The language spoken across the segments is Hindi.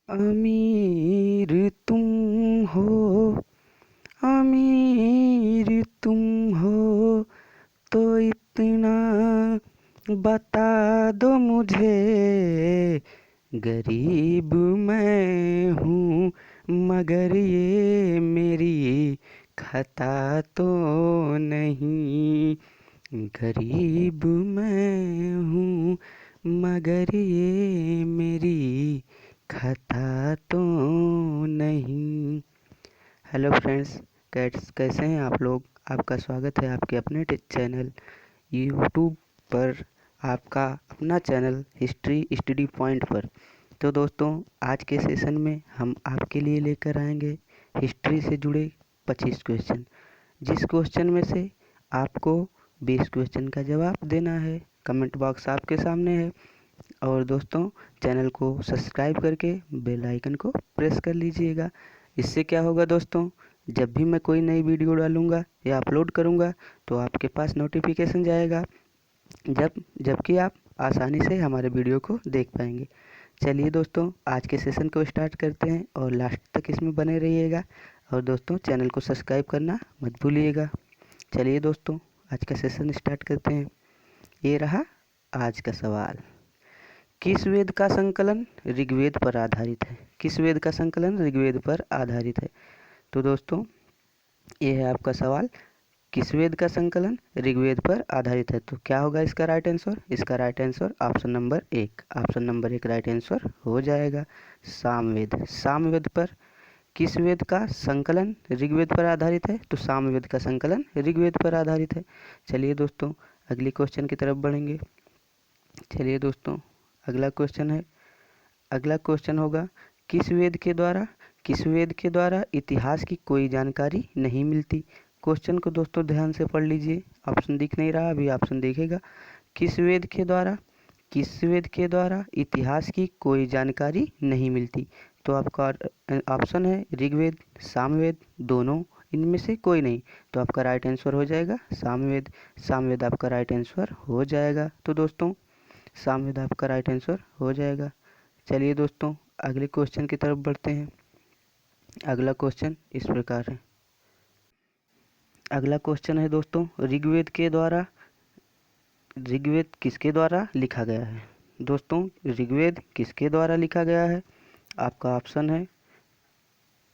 अमीर तुम हो, अमीर तुम हो, तो इतना बता दो मुझे। गरीब मैं हूँ मगर ये मेरी खता तो नहीं। गरीब मैं हूँ मगर ये मेरी खता तो नहीं। हेलो फ्रेंड्स, कैसे हैं आप लोग। आपका स्वागत है आपके अपने चैनल यूट्यूब पर, आपका अपना चैनल हिस्ट्री स्टडी पॉइंट पर। तो दोस्तों, आज के सेशन में हम आपके लिए लेकर आएंगे हिस्ट्री से जुड़े 25 क्वेश्चन, जिस क्वेश्चन में से आपको 20 क्वेश्चन का जवाब देना है। कमेंट बॉक्स आपके सामने है। और दोस्तों, चैनल को सब्सक्राइब करके बेल आइकन को प्रेस कर लीजिएगा। इससे क्या होगा दोस्तों, जब भी मैं कोई नई वीडियो डालूंगा या अपलोड करूंगा तो आपके पास नोटिफिकेशन जाएगा, जबकि आप आसानी से हमारे वीडियो को देख पाएंगे। चलिए दोस्तों, आज के सेशन को स्टार्ट करते हैं और लास्ट तक इसमें बने रहिएगा। और दोस्तों, चैनल को सब्सक्राइब करना मत भूलिएगा। चलिए दोस्तों, आज का सेशन स्टार्ट करते हैं। ये रहा आज का सवाल। किस वेद का संकलन ऋग्वेद पर आधारित है? किस वेद का संकलन ऋग्वेद पर आधारित है? तो दोस्तों, ये है आपका सवाल। किस वेद का संकलन ऋग्वेद पर आधारित है? तो क्या होगा इसका राइट आंसर? इसका right answer option number 1। Option number 1 right answer हो जाएगा। सामवेद। सामवेद पर किस वेद का संकलन ऋग्वेद पर आधारित है? तो सामवेद का संकलन ऋग्वेद पर आधारित है। चलिए दोस्तों, अगली क्वेश्चन की तरफ बढ़ेंगे। चलिए दोस्तों, अगला क्वेश्चन होगा, किस वेद के द्वारा इतिहास की कोई जानकारी नहीं मिलती? क्वेश्चन को दोस्तों ध्यान से पढ़ लीजिए। ऑप्शन दिख नहीं रहा, अभी ऑप्शन दिखेगा। किस वेद के द्वारा इतिहास की कोई जानकारी नहीं मिलती? तो आपका ऑप्शन है ऋग्वेद, सामवेद, दोनों, इनमें से कोई नहीं। तो आपका राइट आंसर हो जाएगा सामवेद। सामवेद आपका राइट आंसर हो जाएगा। तो दोस्तों, सामवेद आपका राइट आंसर हो जाएगा। चलिए दोस्तों, अगले क्वेश्चन की तरफ बढ़ते हैं। अगला क्वेश्चन इस प्रकार है। अगला क्वेश्चन है दोस्तों, ऋग्वेद किसके द्वारा लिखा गया है? दोस्तों, ऋग्वेद किसके द्वारा लिखा गया है? आपका ऑप्शन है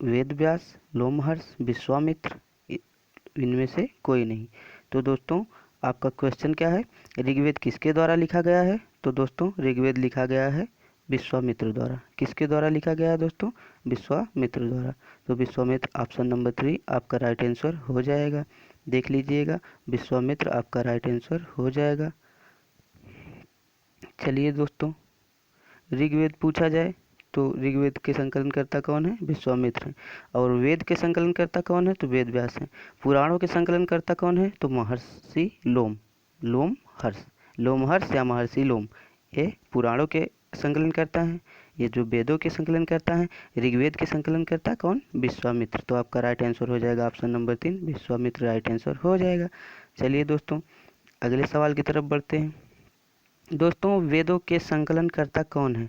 वेद व्यास, लोमहर्ष, विश्वामित्र, इनमें से कोई नहीं। तो दोस्तों, आपका क्वेश्चन क्या है? ऋग्वेद किसके द्वारा लिखा गया है? तो दोस्तों, ऋग्वेद लिखा गया है विश्वामित्र द्वारा। किसके द्वारा लिखा गया है दोस्तों? विश्वामित्र द्वारा। तो विश्वामित्र ऑप्शन नंबर 3 आपका राइट आंसर हो जाएगा। देख लीजिएगा, विश्वामित्र आपका राइट आंसर हो जाएगा। चलिए दोस्तों, ऋग्वेद पूछा जाए तो ऋग्वेद के संकलनकर्ता कौन है? विश्वामित्र हैं। और वेद के संकलनकर्ता कौन है? तो वेद व्यास हैं। पुराणों के संकलनकर्ता कौन है? तो महर्षि लोमहर्ष या महर्षि लोम, ये पुराणों के संकलनकर्ता हैं। ये जो वेदों के संकलनकर्ता हैं, ऋग्वेद के संकलनकर्ता कौन? विश्वामित्र। तो आपका राइट आंसर हो जाएगा option number 3, Vishwamitra right answer हो जाएगा। चलिए दोस्तों, अगले सवाल की तरफ बढ़ते हैं। दोस्तों, वेदों के संकलनकर्ता कौन है?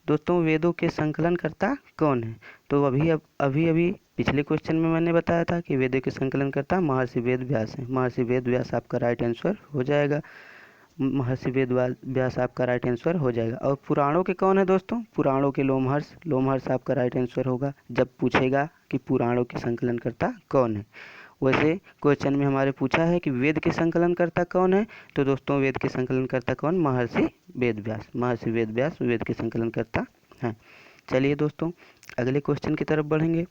दोस्तों, वेदों के संकलनकर्ता कौन है? तो अभी पिछले क्वेश्चन में मैंने बताया था कि वेदों के संकलनकर्ता महर्षि वेद व्यास हैं। महर्षि वेद व्यास आपका राइट आंसर हो जाएगा। महर्षि वेद व्यास आपका राइट आंसर हो जाएगा। और पुराणों के कौन है दोस्तों? पुराणों के लोमहर्ष आपका राइट आंसर होगा जब पूछेगा कि पुराणों के संकलनकर्ता कौन है। वैसे क्वेश्चन में हमारे पूछा है कि वेद के संकलनकर्ता कौन है? तो दोस्तों, वेद के संकलनकर्ता कौन? महर्षि वेद व्यास। महर्षि वेद व्यास वेद के संकलनकर्ता हैं। चलिए दोस्तों, अगले क्वेश्चन की तरफ बढ़ेंगे।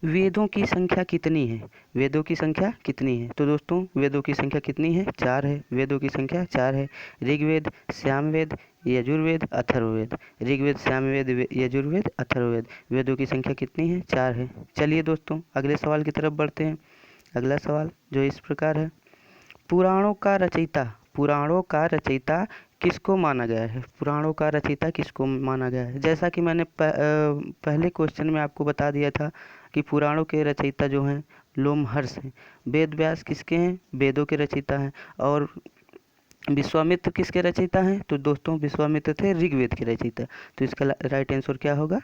वेदों की संख्या कितनी है? वेदों की संख्या कितनी है? तो दोस्तों, वेदों की संख्या कितनी है? 4 है। वेदों की संख्या 4 है। ऋग्वेद, सामवेद, यजुर्वेद, अथर्ववेद। ऋग्वेद, सामवेद, यजुर्वेद, अथर्ववेद। वेदों की संख्या कितनी है? 4 है। चलिए दोस्तों, अगले सवाल की तरफ बढ़ते हैं। अगला सवाल जो इस प्रकार है, पुराणों का रचयिता किसको माना गया है? पुराणों का रचयिता किसको माना गया है? जैसा कि मैंने पहले क्वेश्चन में आपको बता दिया था कि पुराणों के रचयिता जो हैं लोमहर्ष हैं। वेद व्यास किसके हैं? वेदों के रचयिता हैं। और विश्वामित्र किसके रचयिता हैं? तो दोस्तों विश्वामित्र थे ऋग्वेद के रचयिता। तो इसका राइट आंसर क्या होगा?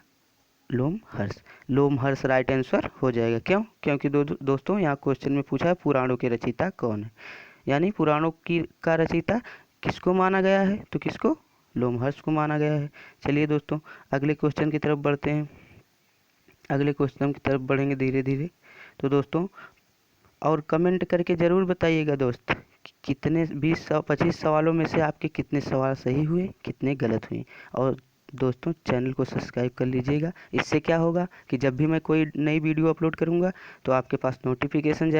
लोमहर्ष। लोमहर्ष राइट आंसर हो जाएगा। क्यों? क्योंकि दोस्तों यहाँ क्वेश्चन में पूछा है पुराणों के रचयिता कौन है, यानी पुराणों की का रचयिता किसको माना गया है? तो किसको? लोमहर्ष को माना गया है। चलिए दोस्तों अगले क्वेश्चन की तरफ बढ़ते हैं। अगले क्वेश्चन की तरफ बढ़ेंगे धीरे धीरे। तो दोस्तों और कमेंट करके ज़रूर बताइएगा दोस्त कि कितने 25 सवालों में से आपके कितने सवाल सही हुए, कितने गलत हुए। और दोस्तों चैनल को सब्सक्राइब कर लीजिएगा। इससे क्या होगा कि जब भी मैं कोई नई वीडियो अपलोड करूंगा तो आपके पास नोटिफिकेशन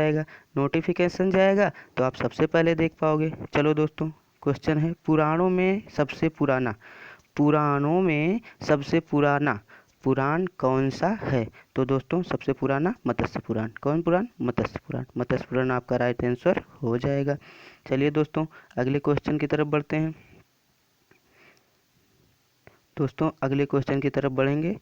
जाएगा तो आप सबसे पहले देख पाओगे। चलो दोस्तों क्वेश्चन है पुराणों में सबसे पुराना पुराण कौन सा है? तो दोस्तों सबसे पुराना मत्स्य पुराण। कौन पुराण? मत्स्य पुराण। मत्स्य पुराण आपका राइट आंसर हो जाएगा। चलिए दोस्तों अगले क्वेश्चन की तरफ बढ़ते हैं। दोस्तों अगले क्वेश्चन की तरफ बढ़ेंगे।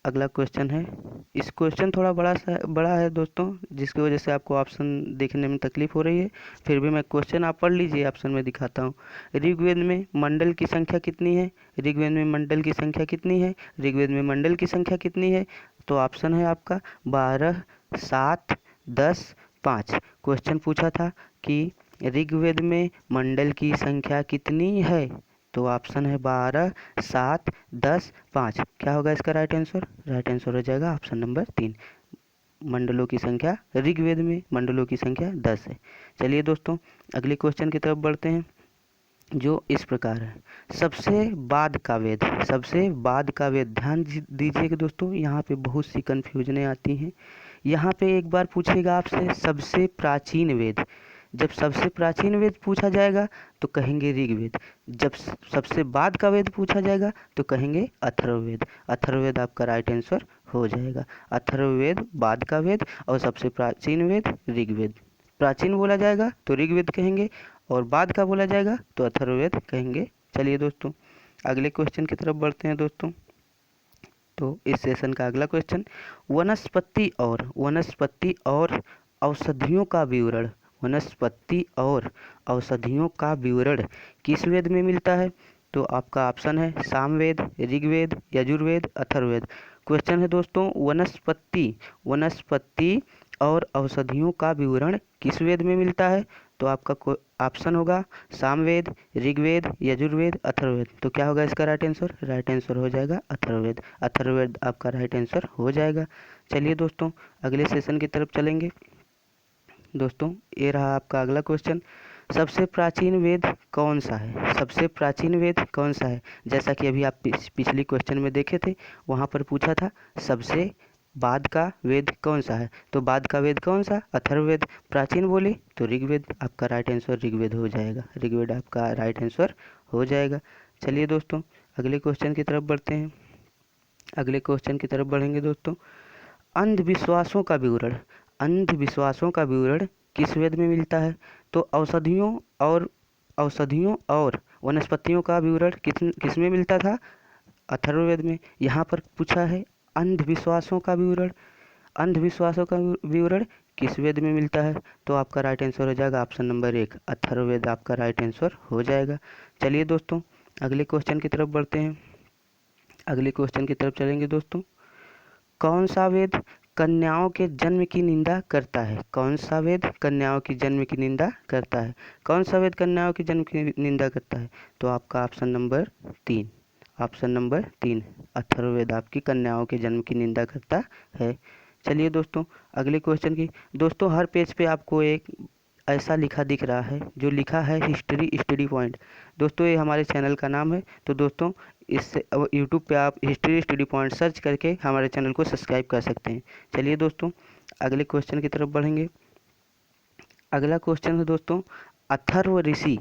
अगला क्वेश्चन है, इस क्वेश्चन थोड़ा बड़ा है दोस्तों, जिसकी वजह से आपको ऑप्शन देखने में तकलीफ हो रही है। फिर भी मैं क्वेश्चन आप पढ़ लीजिए, ऑप्शन में दिखाता हूँ। ऋग्वेद में मंडल की संख्या कितनी है? ऋग्वेद में मंडल की संख्या कितनी है? ऋग्वेद में मंडल की संख्या कितनी है? तो ऑप्शन है आपका 12, 7, 10, 5। क्वेश्चन पूछा था कि ऋग्वेद में मंडल की संख्या कितनी है? तो ऑप्शन है 12, 7, 10, 5। क्या होगा इसका राइट आंसर? राइट आंसर हो जाएगा ऑप्शन नंबर 3। मंडलों की संख्या ऋग्वेद में मंडलों की संख्या 10 है। चलिए दोस्तों अगले क्वेश्चन की तरफ बढ़ते हैं जो इस प्रकार है, सबसे बाद का वेद। ध्यान दीजिएगा दोस्तों, यहाँ पे बहुत सी कन्फ्यूजनें आती हैं। यहाँ पे एक बार पूछेगा आपसे सबसे प्राचीन वेद। जब सबसे प्राचीन वेद पूछा जाएगा तो कहेंगे ऋग्वेद। जब सबसे बाद का वेद पूछा जाएगा तो कहेंगे अथर्ववेद। अथर्ववेद आपका राइट आंसर हो जाएगा। अथर्ववेद बाद का वेद और सबसे प्राचीन वेद ऋग्वेद। प्राचीन बोला जाएगा तो ऋग्वेद कहेंगे और बाद का बोला जाएगा तो अथर्ववेद कहेंगे। चलिए दोस्तों अगले क्वेश्चन की तरफ बढ़ते हैं दोस्तों। तो इस सेशन का अगला क्वेश्चन, वनस्पति और औषधियों का विवरण। वनस्पति और औषधियों का विवरण किस वेद में मिलता है? तो आपका ऑप्शन है सामवेद, ऋग्वेद, यजुर्वेद, अथर्ववेद। क्वेश्चन है दोस्तों वनस्पति और औषधियों का विवरण किस वेद में मिलता है? तो आपका ऑप्शन होगा सामवेद, ऋग्वेद, यजुर्वेद, अथर्ववेद। तो क्या होगा इसका राइट आंसर? राइट आंसर हो जाएगा अथर्ववेद। अथर्ववेद आपका राइट आंसर हो जाएगा। चलिए दोस्तों अगले सेशन की तरफ चलेंगे। दोस्तों ये रहा आपका अगला क्वेश्चन, सबसे प्राचीन वेद कौन सा है? सबसे प्राचीन वेद कौन सा है? जैसा कि अभी आप पिछली क्वेश्चन में देखे थे, वहाँ पर पूछा था सबसे बाद का वेद कौन सा है। तो बाद का वेद कौन सा? अथर्ववेद। प्राचीन बोले तो ऋग्वेद। आपका राइट आंसर ऋग्वेद हो जाएगा। ऋग्वेद आपका राइट आंसर हो जाएगा। चलिए दोस्तों अगले क्वेश्चन की तरफ बढ़ते हैं। अगले क्वेश्चन की तरफ बढ़ेंगे दोस्तों, अंधविश्वासों का विवरण किस वेद में मिलता है? तो औषधियों और वनस्पतियों का विवरण किस में मिलता था? अथर्ववेद में। यहाँ पर पूछा है अंधविश्वासों का विवरण किस वेद में मिलता है? तो आपका राइट आंसर हो जाएगा ऑप्शन नंबर 1, अथर्ववेद आपका राइट आंसर हो जाएगा। चलिए दोस्तों अगले क्वेश्चन की तरफ बढ़ते हैं। अगले क्वेश्चन की तरफ चलेंगे दोस्तों, कौन सा वेद कन्याओं के जन्म की निंदा करता है? कौन सा वेद कन्याओं की जन्म की निंदा करता है? कौन सा वेद कन्याओं की जन्म की निंदा करता है? तो आपका ऑप्शन नंबर 3 अथर्ववेद आपकी कन्याओं के जन्म की निंदा करता है। चलिए दोस्तों अगले क्वेश्चन की, दोस्तों हर पेज पे आपको एक ऐसा लिखा दिख रहा है जो लिखा है हिस्ट्री स्टडी पॉइंट। दोस्तों ये हमारे चैनल का नाम है। तो दोस्तों इससे यूट्यूब पे आप हिस्ट्री स्टडी पॉइंट सर्च करके हमारे चैनल को सब्सक्राइब कर सकते हैं। चलिए दोस्तों अगले क्वेश्चन की तरफ बढ़ेंगे। अगला क्वेश्चन है दोस्तों, अथर्व ऋषि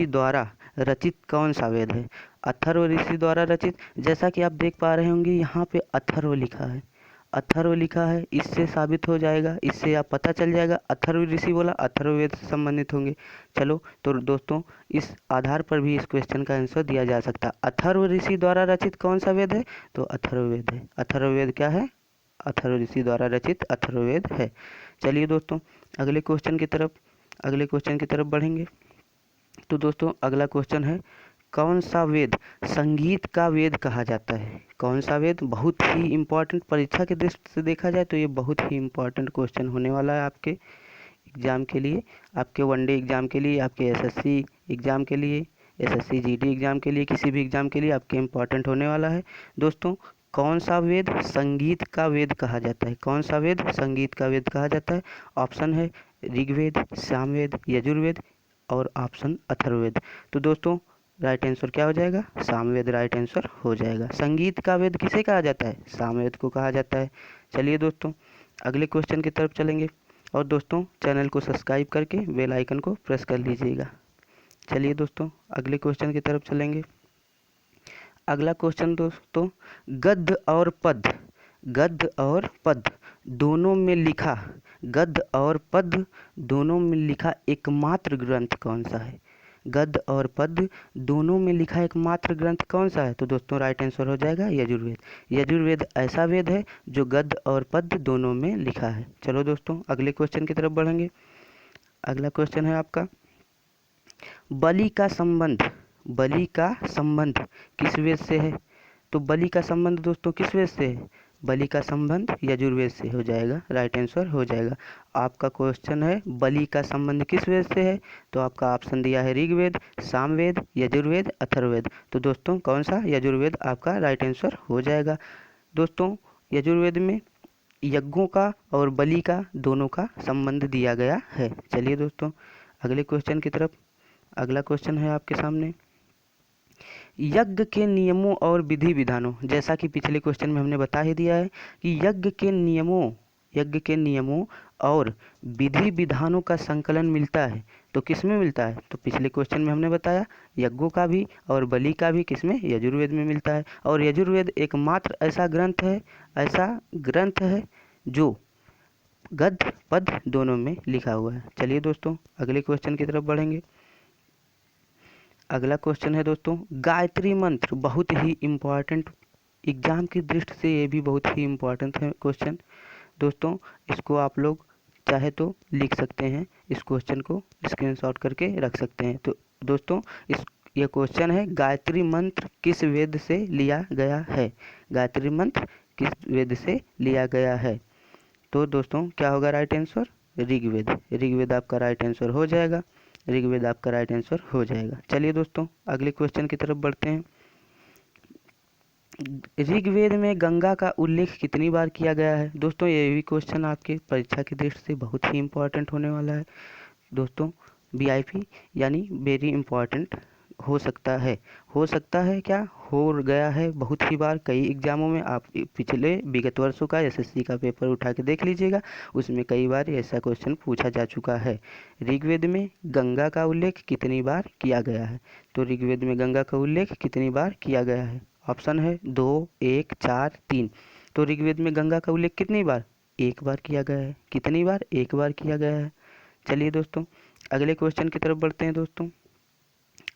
द्वारा रचित कौन सा वेद है? अथर्व ऋषि द्वारा रचित, जैसा कि आप देख पा रहे होंगे यहाँ पे अथर्व लिखा है। इससे साबित हो जाएगा, इससे आप पता चल जाएगा अथर्व ऋषि बोला अथर्ववेद से संबंधित होंगे। चलो तो दोस्तों इस आधार पर भी इस क्वेश्चन का आंसर दिया जा सकता है। अथर्व ऋषि द्वारा रचित कौन सा वेद है? तो अथर्ववेद है। अथर्ववेद क्या है? अथर्व ऋषि द्वारा रचित अथर्ववेद है। चलिए दोस्तों अगले क्वेश्चन की तरफ बढ़ेंगे। तो दोस्तों अगला क्वेश्चन है, कौन सा वेद संगीत का वेद कहा जाता है? कौन सा वेद? बहुत ही इम्पोर्टेंट, परीक्षा के दृष्टि से देखा जाए तो ये बहुत ही इम्पोर्टेंट क्वेश्चन होने वाला है आपके एग्ज़ाम के लिए, आपके वनडे एग्ज़ाम के लिए, आपके एसएससी एग्ज़ाम के लिए, एसएससी जीडी एग्ज़ाम के लिए, किसी भी एग्ज़ाम के लिए आपके इम्पोर्टेंट होने वाला है। दोस्तों कौन सा वेद संगीत का वेद कहा जाता है? कौन सा वेद संगीत का वेद कहा जाता है? ऑप्शन है ऋग्वेद, सामवेद, यजुर्वेद और ऑप्शन अथर्ववेद। तो दोस्तों राइट आंसर क्या हो जाएगा? सामवेद राइट आंसर हो जाएगा। संगीत का वेद किसे कहा जाता है? सामवेद को कहा जाता है। चलिए दोस्तों अगले क्वेश्चन की तरफ चलेंगे, और दोस्तों चैनल को सब्सक्राइब करके बेल आइकन को प्रेस कर लीजिएगा। चलिए दोस्तों अगले क्वेश्चन की तरफ चलेंगे। अगला क्वेश्चन दोस्तों, गद्य और पद्य, गद्य और पद्य दोनों में लिखा, गद्य और पद्य दोनों में लिखा एकमात्र ग्रंथ कौन सा है? गद्य और पद्य दोनों में लिखा एकमात्र ग्रंथ कौन सा है? तो दोस्तों राइट आंसर हो जाएगा यजुर्वेद। यजुर्वेद ऐसा वेद है जो गद्य और पद्य दोनों में लिखा है। चलो दोस्तों अगले क्वेश्चन की तरफ बढ़ेंगे। अगला क्वेश्चन है आपका, बलि का संबंध, बलि का संबंध किस वेद से है? तो बलि का संबंध दोस्तों किस वेद से है? बलि का संबंध यजुर्वेद से हो जाएगा, राइट आंसर हो जाएगा। आपका क्वेश्चन है बलि का संबंध किस वेद से है? तो आपका ऑप्शन दिया है ऋग्वेद, सामवेद, यजुर्वेद, अथर्ववेद। तो दोस्तों कौन सा? यजुर्वेद आपका राइट आंसर हो जाएगा। दोस्तों यजुर्वेद में यज्ञों का और बलि का दोनों का संबंध दिया गया है। चलिए दोस्तों अगले क्वेश्चन की तरफ। अगला क्वेश्चन है आपके सामने, यज्ञ के नियमों और विधि विधानों, जैसा कि पिछले क्वेश्चन में हमने बता ही दिया है कि यज्ञ के नियमों और विधि विधानों का संकलन मिलता है, तो किस में मिलता है? तो पिछले क्वेश्चन में हमने बताया यज्ञों का भी और बलि का भी किसमें? यजुर्वेद में मिलता है। और यजुर्वेद एकमात्र ऐसा ग्रंथ है जो गद्य पद्य दोनों में लिखा हुआ है। चलिए दोस्तों अगले क्वेश्चन की तरफ बढ़ेंगे। अगला क्वेश्चन है दोस्तों, गायत्री मंत्र बहुत ही इम्पॉर्टेंट, एग्जाम की दृष्टि से ये भी बहुत ही इम्पॉर्टेंट है क्वेश्चन। दोस्तों इसको आप लोग चाहे तो लिख सकते हैं, इस क्वेश्चन को स्क्रीनशॉट करके रख सकते हैं। तो दोस्तों ये क्वेश्चन है, गायत्री मंत्र किस वेद से लिया गया है? गायत्री मंत्र किस वेद से लिया गया है? तो दोस्तों क्या होगा राइट आंसर? ऋग्वेद। ऋग्वेद आपका राइट आंसर हो जाएगा, ऋग्वेद आपका राइट आंसर हो जाएगा। चलिए दोस्तों अगले क्वेश्चन की तरफ बढ़ते हैं। ऋग्वेद में गंगा का उल्लेख कितनी बार किया गया है? दोस्तों ये भी क्वेश्चन आपके परीक्षा की दृष्टि से बहुत ही इम्पोर्टेंट होने वाला है दोस्तों। वीआईपी यानी वेरी इम्पोर्टेंट हो सकता है क्या हो गया है बहुत ही बार कई एग्जामों में। आप पिछले विगत वर्षों का एसएससी का पेपर उठा के देख लीजिएगा, उसमें कई बार ऐसा क्वेश्चन पूछा जा चुका है। ऋग्वेद में गंगा का उल्लेख कितनी बार किया गया है? तो ऋग्वेद में गंगा का उल्लेख कितनी बार किया गया है? ऑप्शन है 2, 1, 4, 3। तो ऋग्वेद में गंगा का उल्लेख कितनी बार? एक बार किया गया है। कितनी बार? एक बार किया गया है। चलिए दोस्तों अगले क्वेश्चन की तरफ बढ़ते हैं दोस्तों।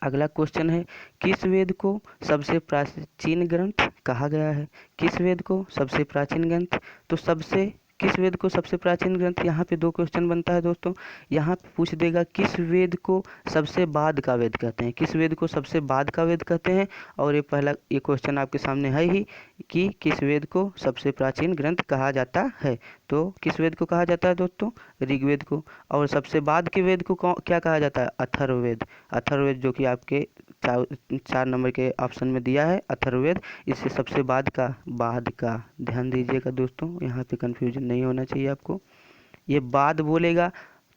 अगला क्वेश्चन है, किस वेद को सबसे प्राचीन ग्रंथ कहा गया है? किस वेद को सबसे प्राचीन ग्रंथ? तो किस वेद को सबसे प्राचीन ग्रंथ, यहाँ पे दो क्वेश्चन बनता है दोस्तों। यहाँ पे पूछ देगा किस वेद को सबसे बाद का वेद कहते हैं, किस वेद को सबसे बाद का वेद कहते हैं। और ये क्वेश्चन आपके सामने है ही कि किस वेद को सबसे प्राचीन ग्रंथ कहा जाता है। तो किस वेद को कहा जाता है दोस्तों? ऋग्वेद को। और सबसे बाद के वेद को क्या कहा जाता है? अथर्ववेद। अथर्ववेद जो कि आपके 4 नंबर के ऑप्शन में दिया है अथर्ववेद। इससे सबसे बाद का ध्यान दीजिएगा दोस्तों, यहाँ पे कंफ्यूजन नहीं होना चाहिए आपको। ये बाद बोलेगा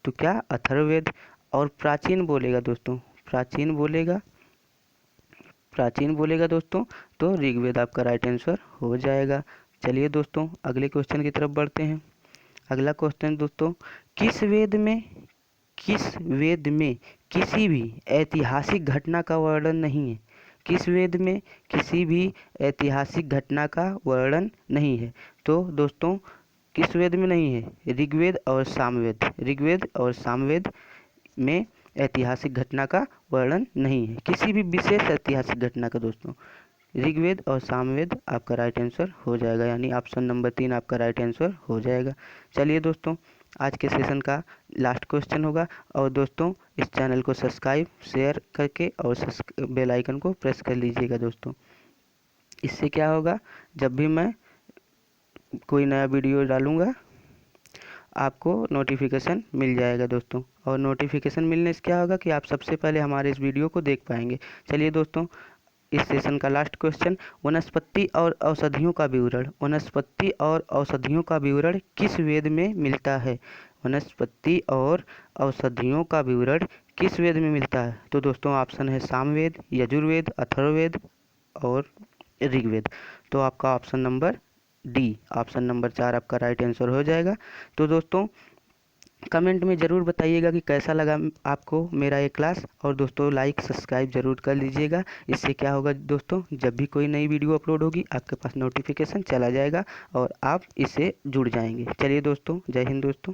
तो क्या? अथर्ववेद। और प्राचीन बोलेगा दोस्तों, प्राचीन बोलेगा दोस्तों तो ऋग्वेद आपका राइट आंसर हो जाएगा। चलिए दोस्तों अगले क्वेश्चन की तरफ बढ़ते हैं। अगला क्वेश्चन दोस्तों, किस वेद में किसी भी ऐतिहासिक घटना का वर्णन नहीं है? किस वेद में किसी भी ऐतिहासिक घटना का वर्णन नहीं है? तो दोस्तों किस वेद में नहीं है? ऋग्वेद और सामवेद में ऐतिहासिक घटना का वर्णन नहीं है, किसी भी विशेष ऐतिहासिक घटना का दोस्तों। ऋग्वेद और सामवेद आपका राइट आंसर हो जाएगा, यानी ऑप्शन नंबर 3 आपका राइट आंसर हो जाएगा। चलिए दोस्तों आज के सेशन का लास्ट क्वेश्चन होगा। और दोस्तों इस चैनल को सब्सक्राइब शेयर करके और बेल आइकन को प्रेस कर लीजिएगा दोस्तों। इससे क्या होगा, जब भी मैं कोई नया वीडियो डालूँगा आपको नोटिफिकेशन मिल जाएगा दोस्तों। और नोटिफिकेशन मिलने से क्या होगा कि आप सबसे पहले हमारे इस वीडियो को देख पाएंगे। चलिए दोस्तों, इस सेशन का लास्ट क्वेश्चन, वनस्पति और औषधियों का विवरण, वनस्पति और औषधियों का विवरण किस वेद में मिलता है? वनस्पति और औषधियों का विवरण किस वेद में मिलता है? तो दोस्तों ऑप्शन है सामवेद, यजुर्वेद, अथर्ववेद और ऋग्वेद। तो आपका option number D, option number 4 आपका राइट आंसर हो जाएगा। तो दोस्तों कमेंट में ज़रूर बताइएगा कि कैसा लगा आपको मेरा ये क्लास। और दोस्तों लाइक सब्सक्राइब ज़रूर कर लीजिएगा। इससे क्या होगा दोस्तों, जब भी कोई नई वीडियो अपलोड होगी आपके पास नोटिफिकेशन चला जाएगा और आप इससे जुड़ जाएंगे। चलिए दोस्तों, जय हिंद दोस्तों।